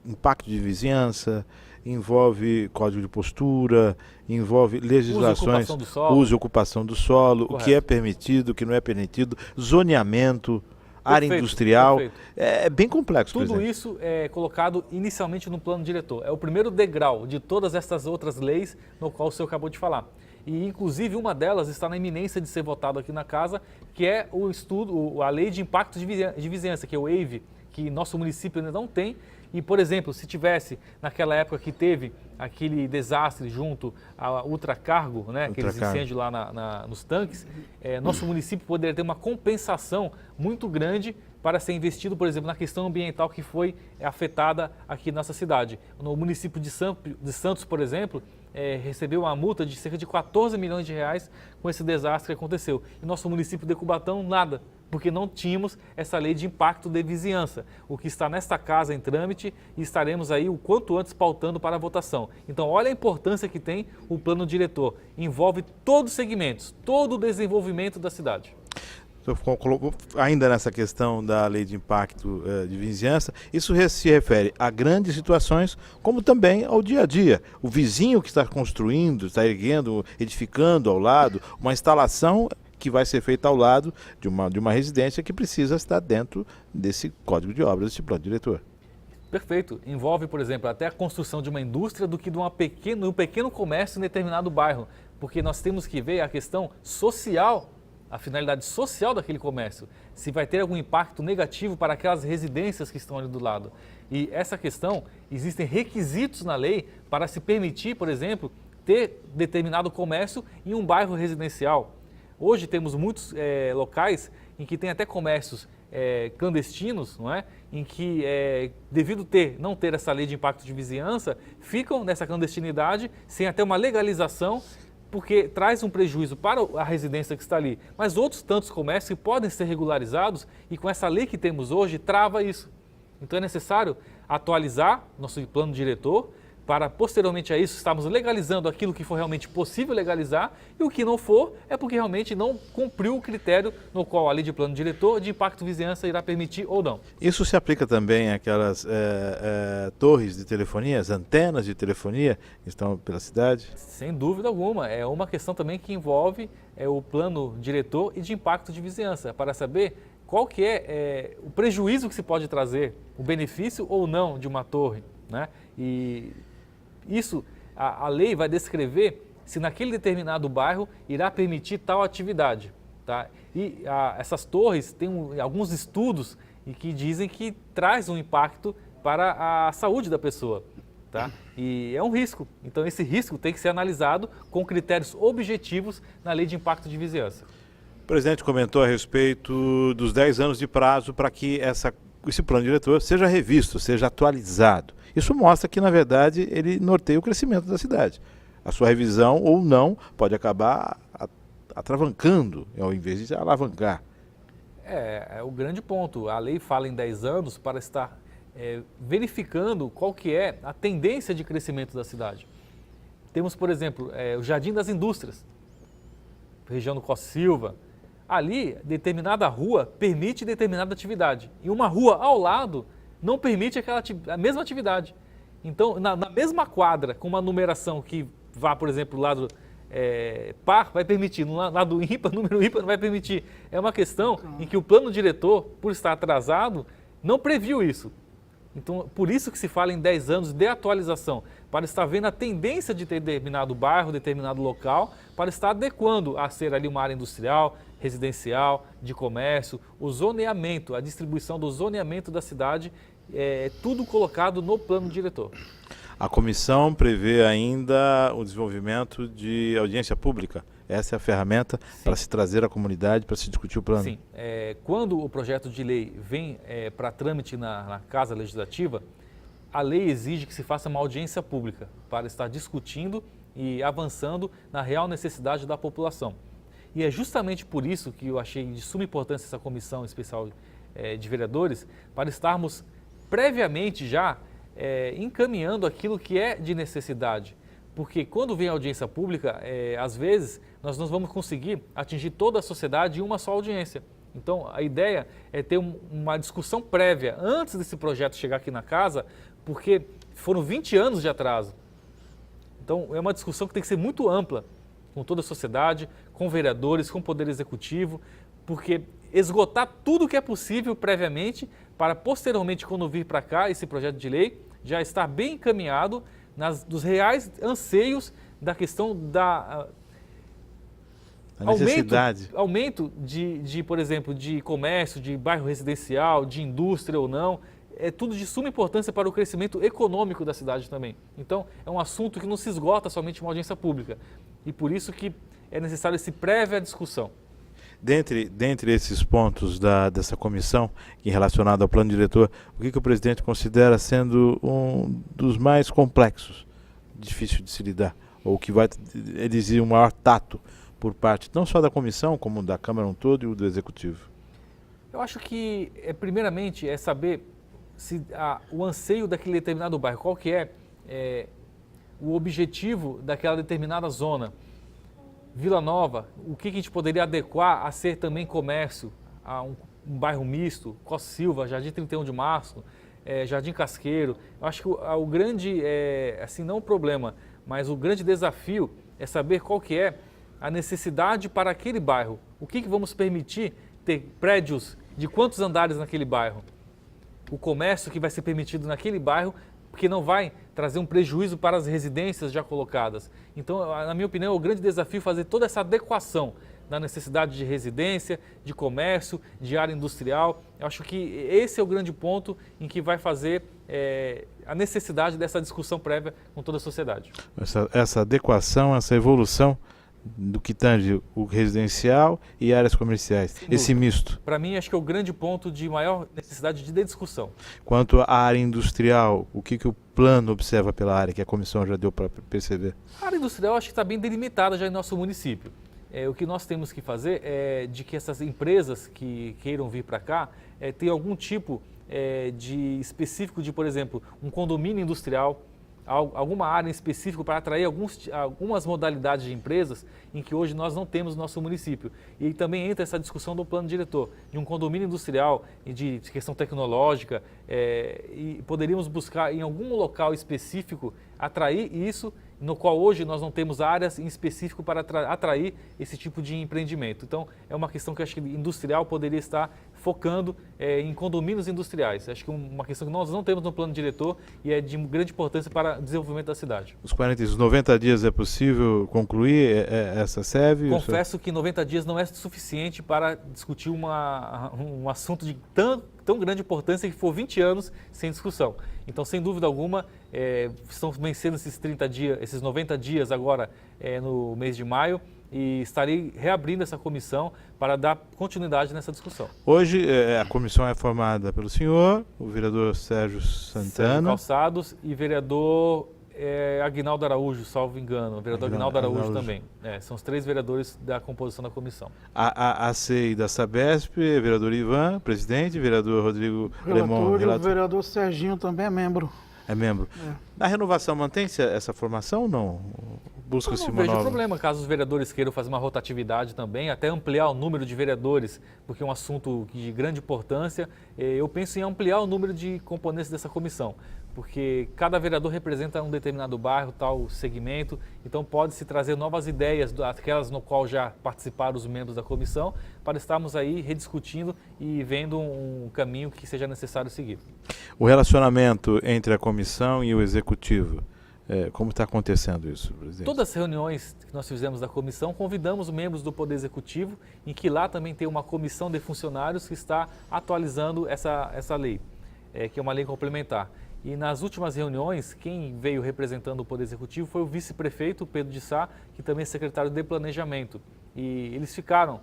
impacto de vizinhança, envolve código de postura, envolve legislações, uso e ocupação do solo, correto, o que é permitido, o que não é permitido, zoneamento, área industrial. Perfeito. É bem complexo. Tudo isso é colocado inicialmente no plano diretor. É o primeiro degrau de todas essas outras leis no qual o senhor acabou de falar. E, inclusive, uma delas está na iminência de ser votada aqui na casa, que é a Lei de Impacto de Vizinhança, que é o EIV, que nosso município ainda não tem. E, por exemplo, se tivesse, naquela época que teve aquele desastre junto à Ultracargo, né, aqueles incêndios lá nos tanques, nosso município poderia ter uma compensação muito grande para ser investido, por exemplo, na questão ambiental que foi afetada aqui na nossa cidade. No município de Santos, por exemplo, recebeu uma multa de cerca de 14 milhões de reais com esse desastre que aconteceu. E nosso município de Cubatão, nada, porque não tínhamos essa lei de impacto de vizinhança, o que está nesta casa em trâmite e estaremos aí o quanto antes pautando para a votação. Então, olha a importância que tem o plano diretor, envolve todos os segmentos, todo o desenvolvimento da cidade. Ainda nessa questão da lei de impacto de vizinhança, isso se refere a grandes situações, como também ao dia a dia. O vizinho que está construindo, está erguendo, edificando ao lado, uma instalação que vai ser feita ao lado de uma residência que precisa estar dentro desse código de obras, desse plano diretor. Perfeito. Envolve, por exemplo, até a construção de uma indústria do que de um pequeno comércio em determinado bairro, porque nós temos que ver a questão social, a finalidade social daquele comércio, se vai ter algum impacto negativo para aquelas residências que estão ali do lado. E essa questão, existem requisitos na lei para se permitir, por exemplo, ter determinado comércio em um bairro residencial. Hoje temos muitos locais em que tem até comércios clandestinos, não é? Em que, devido não ter essa lei de impacto de vizinhança, ficam nessa clandestinidade sem até uma legalização, porque traz um prejuízo para a residência que está ali. Mas outros tantos comércios que podem ser regularizados e com essa lei que temos hoje, trava isso. Então é necessário atualizar nosso plano diretor para posteriormente a isso estarmos legalizando aquilo que for realmente possível legalizar, e o que não for é porque realmente não cumpriu o critério no qual a lei de plano diretor de impacto vizinhança irá permitir ou não. Isso se aplica também àquelas torres de telefonia, as antenas de telefonia que estão pela cidade? Sem dúvida alguma, é uma questão também que envolve o plano diretor e de impacto de vizinhança, para saber qual que é o prejuízo que se pode trazer, o benefício ou não de uma torre, né? E isso, a lei vai descrever se naquele determinado bairro irá permitir tal atividade, tá? E essas torres têm alguns estudos e que dizem que traz um impacto para a saúde da pessoa, tá? E é um risco. Então esse risco tem que ser analisado com critérios objetivos na lei de impacto de vizinhança. O presidente comentou a respeito dos 10 anos de prazo para que esse plano diretor seja revisto, seja atualizado. Isso mostra que, na verdade, ele norteia o crescimento da cidade. A sua revisão ou não pode acabar atravancando, ao invés de alavancar. É o grande ponto. A lei fala em 10 anos para estar verificando qual que é a tendência de crescimento da cidade. Temos, por exemplo, o Jardim das Indústrias, região do Costa Silva. Ali, determinada rua permite determinada atividade. E uma rua ao lado não permite a mesma atividade. Então, na mesma quadra, com uma numeração que vá, por exemplo, do lado par, vai permitir. No lado ímpar, número ímpar não vai permitir. É uma questão em que o plano diretor, por estar atrasado, não previu isso. Então, por isso que se fala em 10 anos de atualização, para estar vendo a tendência de determinado bairro, determinado local, para estar adequando a ser ali uma área industrial, residencial, de comércio, o zoneamento, a distribuição do zoneamento da cidade, tudo colocado no plano diretor. A comissão prevê ainda o desenvolvimento de audiência pública. Essa é a ferramenta para se trazer a comunidade, para se discutir o plano. Sim. Quando o projeto de lei vem para trâmite na Casa Legislativa, a lei exige que se faça uma audiência pública para estar discutindo e avançando na real necessidade da população. E é justamente por isso que eu achei de suma importância essa comissão especial de vereadores, para estarmos previamente já encaminhando aquilo que é de necessidade. Porque quando vem a audiência pública, às vezes nós não vamos conseguir atingir toda a sociedade em uma só audiência. Então a ideia é ter uma discussão prévia antes desse projeto chegar aqui na casa, porque foram 20 anos de atraso. Então é uma discussão que tem que ser muito ampla, com toda a sociedade, com vereadores, com o Poder Executivo, porque esgotar tudo o que é possível previamente, para posteriormente, quando vir para cá esse projeto de lei, já estar bem encaminhado dos reais anseios da questão da necessidade. Aumento por exemplo, de comércio, de bairro residencial, de indústria ou não. É tudo de suma importância para o crescimento econômico da cidade também. Então, é um assunto que não se esgota somente em uma audiência pública. E por isso que é necessário essa prévia discussão. Dentre esses pontos dessa comissão relacionado ao plano diretor, o que o presidente considera sendo um dos mais complexos, difícil de se lidar, ou que vai exigir um maior tato por parte não só da comissão, como da Câmara um todo e do Executivo? Eu acho que, primeiramente, é saber se o anseio daquele determinado bairro, qual que é o objetivo daquela determinada zona. Vila Nova, o que a gente poderia adequar a ser também comércio, a um bairro misto, Costa Silva, Jardim 31 de Março, Jardim Casqueiro. Eu acho que o grande, assim, não o problema, mas o grande desafio é saber qual que é a necessidade para aquele bairro. O que vamos permitir ter prédios de quantos andares naquele bairro? O comércio que vai ser permitido naquele bairro, porque não vai trazer um prejuízo para as residências já colocadas. Então, na minha opinião, é o grande desafio fazer toda essa adequação da necessidade de residência, de comércio, de área industrial. Eu acho que esse é o grande ponto em que vai fazer a necessidade dessa discussão prévia com toda a sociedade. Essa adequação, essa evolução do que tange o residencial e áreas comerciais, esse misto. Para mim, acho que é o grande ponto de maior necessidade de discussão. Quanto à área industrial, o que o plano observa pela área, que a comissão já deu para perceber? A área industrial acho que está bem delimitada já em nosso município. O que nós temos que fazer é de que essas empresas que queiram vir para cá tenham algum tipo de específico de, por exemplo, um condomínio industrial, alguma área em específico para atrair algumas modalidades de empresas em que hoje nós não temos no nosso município. E também entra essa discussão do plano diretor, de um condomínio industrial e de questão tecnológica, e poderíamos buscar em algum local específico atrair isso, no qual hoje nós não temos áreas em específico para atrair esse tipo de empreendimento. Então, é uma questão que eu acho que industrial poderia estar focando em condomínios industriais. Acho que é uma questão que nós não temos no plano diretor e é de grande importância para o desenvolvimento da cidade. Os 90 dias é possível concluir essa SEV? Confesso que 90 dias não é suficiente para discutir um assunto de tão grande importância que for 20 anos sem discussão. Então, sem dúvida alguma, estão vencendo esses 90 dias agora no mês de maio e estarei reabrindo essa comissão para dar continuidade nessa discussão. Hoje a comissão é formada pelo senhor, o vereador Sérgio Santana. Sérgio Calçados e vereador Aguinaldo Araújo, salvo engano. O vereador Aguinaldo Araújo também. São os 3 vereadores da composição da comissão. A CEI da Sabesp, vereador Ivan, presidente, vereador Rodrigo Lemon, relator. O vereador Serginho também é membro. É membro. Na renovação mantém-se essa formação ou não? Busca-se uma nova? Não vejo problema, caso os vereadores queiram fazer uma rotatividade também, até ampliar o número de vereadores, porque é um assunto de grande importância. Eu penso em ampliar o número de componentes dessa comissão, porque cada vereador representa um determinado bairro, tal segmento, então pode-se trazer novas ideias, aquelas no qual já participaram os membros da comissão, para estarmos aí rediscutindo e vendo um caminho que seja necessário seguir. O relacionamento entre a comissão e o executivo, como está acontecendo isso, presidente? Todas as reuniões que nós fizemos da comissão, convidamos membros do Poder Executivo, em que lá também tem uma comissão de funcionários que está atualizando essa lei, que é uma lei complementar. E nas últimas reuniões, quem veio representando o Poder Executivo foi o vice-prefeito Pedro de Sá, que também é secretário de Planejamento. E eles ficaram,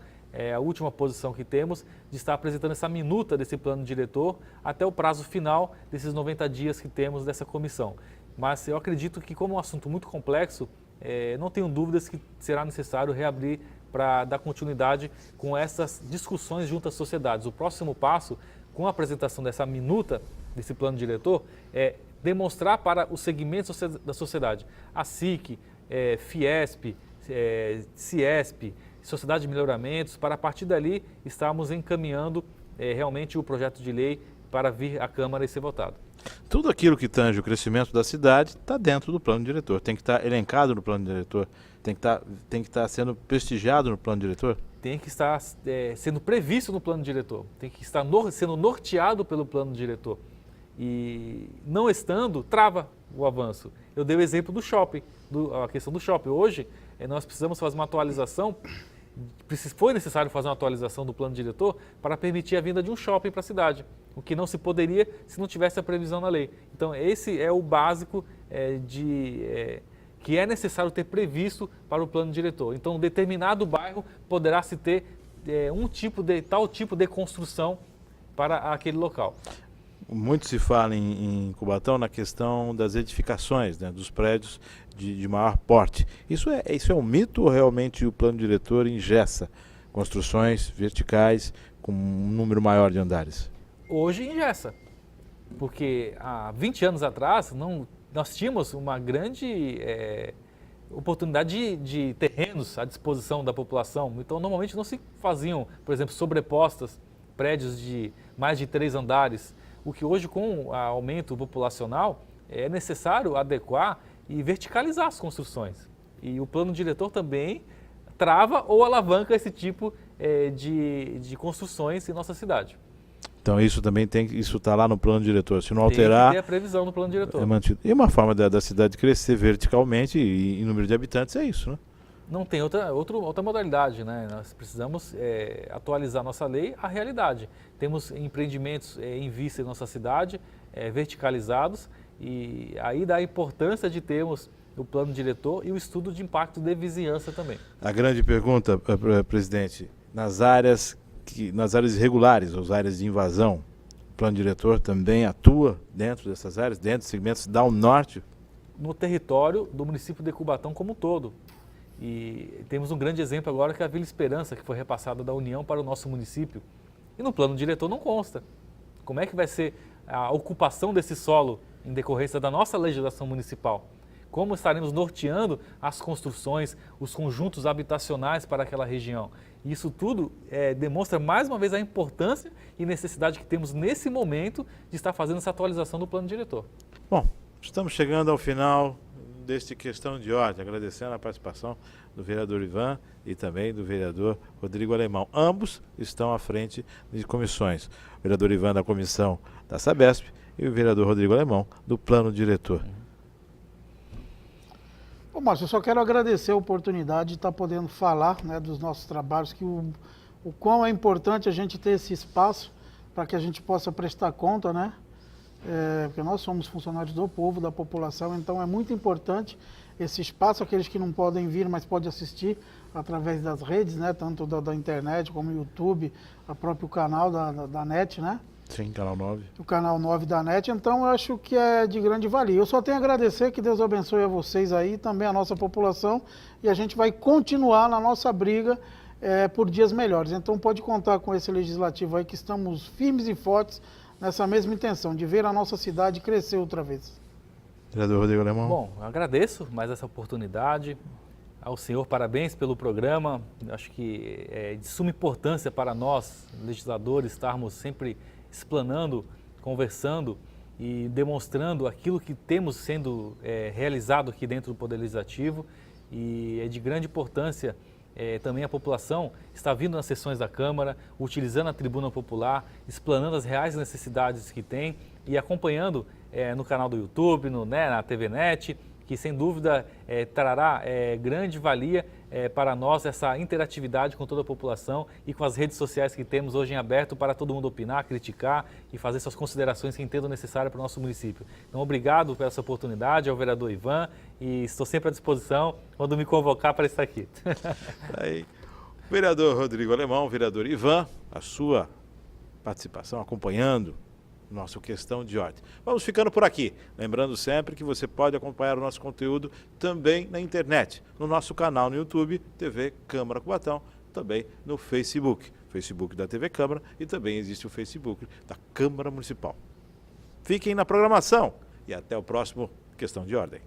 a última posição que temos, de estar apresentando essa minuta desse plano diretor até o prazo final desses 90 dias que temos dessa comissão. Mas eu acredito que, como é um assunto muito complexo, não tenho dúvidas que será necessário reabrir para dar continuidade com essas discussões junto às sociedades. O próximo passo, com a apresentação dessa minuta, desse plano diretor, é demonstrar para os segmentos da sociedade, a SIC, Fiesp, Ciesp, Sociedade de Melhoramentos, para a partir dali estarmos encaminhando realmente o projeto de lei para vir à Câmara e ser votado. Tudo aquilo que tange o crescimento da cidade está dentro do plano diretor, tem que estar elencado no plano diretor, tem que estar sendo prestigiado no plano diretor? Tem que estar sendo previsto no plano diretor, tem que estar sendo norteado pelo plano diretor. E não estando, trava o avanço. Eu dei o exemplo do shopping, a questão do shopping. Hoje, nós precisamos fazer uma atualização, foi necessário fazer uma atualização do plano diretor para permitir a vinda de um shopping para a cidade, o que não se poderia se não tivesse a previsão na lei. Então, esse é o básico que é necessário ter previsto para o plano diretor. Então, um determinado bairro poderá se ter tal tipo de construção para aquele local. Muito se fala em Cubatão na questão das edificações, né, dos prédios de maior porte. Isso é um mito ou realmente o plano diretor engessa construções verticais com um número maior de andares? Hoje engessa, porque há 20 anos atrás nós tínhamos uma grande oportunidade de terrenos à disposição da população. Então, normalmente não se faziam, por exemplo, sobrepostas, prédios de mais de 3 andares, o que hoje, com o aumento populacional, é necessário adequar e verticalizar as construções. E o plano diretor também trava ou alavanca esse tipo de construções em nossa cidade. Então isso também isso está lá no plano diretor, se não alterar... Tem que ter a previsão no plano diretor. É mantido. E uma forma da cidade crescer verticalmente e em número de habitantes é isso, né? Não tem outra modalidade, né? Nós precisamos atualizar nossa lei à realidade. Temos empreendimentos em vista em nossa cidade, verticalizados, e aí dá a importância de termos o plano diretor e o estudo de impacto de vizinhança também. A grande pergunta, presidente, nas áreas irregulares, ou as áreas de invasão, o plano diretor também atua dentro dessas áreas, dentro dos segmentos da Norte? No território do município de Cubatão como um todo. E temos um grande exemplo agora que é a Vila Esperança, que foi repassada da União para o nosso município. E no plano diretor não consta. Como é que vai ser a ocupação desse solo em decorrência da nossa legislação municipal. Como estaremos norteando as construções, os conjuntos habitacionais para aquela região. Isso tudo demonstra mais uma vez a importância e necessidade que temos nesse momento de estar fazendo essa atualização do plano diretor. Bom, estamos chegando ao final deste Questão de Ordem, agradecendo a participação do vereador Ivan e também do vereador Rodrigo Alemão. Ambos estão à frente de comissões. O vereador Ivan da comissão da Sabesp e o vereador Rodrigo Alemão do plano diretor. Bom, Márcio, eu só quero agradecer a oportunidade de estar podendo falar, né, dos nossos trabalhos, que o quão é importante a gente ter esse espaço para que a gente possa prestar conta, né? Porque nós somos funcionários do povo, da população, então é muito importante esse espaço, aqueles que não podem vir, mas podem assistir através das redes, né, tanto da internet como YouTube, o próprio canal da NET, né? Sim, canal 9. O canal 9 da NET, então eu acho que é de grande valia. Eu só tenho a agradecer, que Deus abençoe a vocês aí, também a nossa população, e a gente vai continuar na nossa briga por dias melhores. Então pode contar com esse legislativo aí, que estamos firmes e fortes nessa mesma intenção, de ver a nossa cidade crescer outra vez. Vereador Rodrigo Alemão. Bom, eu agradeço mais essa oportunidade. Ao senhor, parabéns pelo programa. Acho que é de suma importância para nós, legisladores, estarmos sempre explanando, conversando e demonstrando aquilo que temos sendo realizado aqui dentro do Poder Legislativo. E é de grande importância também a população estar vindo nas sessões da Câmara, utilizando a tribuna popular, explanando as reais necessidades que tem e acompanhando no canal do YouTube, na TV NET, que sem dúvida trará grande valia para nós essa interatividade com toda a população e com as redes sociais que temos hoje em aberto para todo mundo opinar, criticar e fazer suas considerações que entendam necessárias para o nosso município. Então, obrigado por essa oportunidade ao vereador Ivan e estou sempre à disposição quando me convocar para estar aqui. Aí, vereador Rodrigo Alemão, vereador Ivan, a sua participação acompanhando nosso Questão de Ordem. Vamos ficando por aqui. Lembrando sempre que você pode acompanhar o nosso conteúdo também na internet, no nosso canal no YouTube, TV Câmara Cubatão, também no Facebook da TV Câmara e também existe o Facebook da Câmara Municipal. Fiquem na programação e até o próximo Questão de Ordem.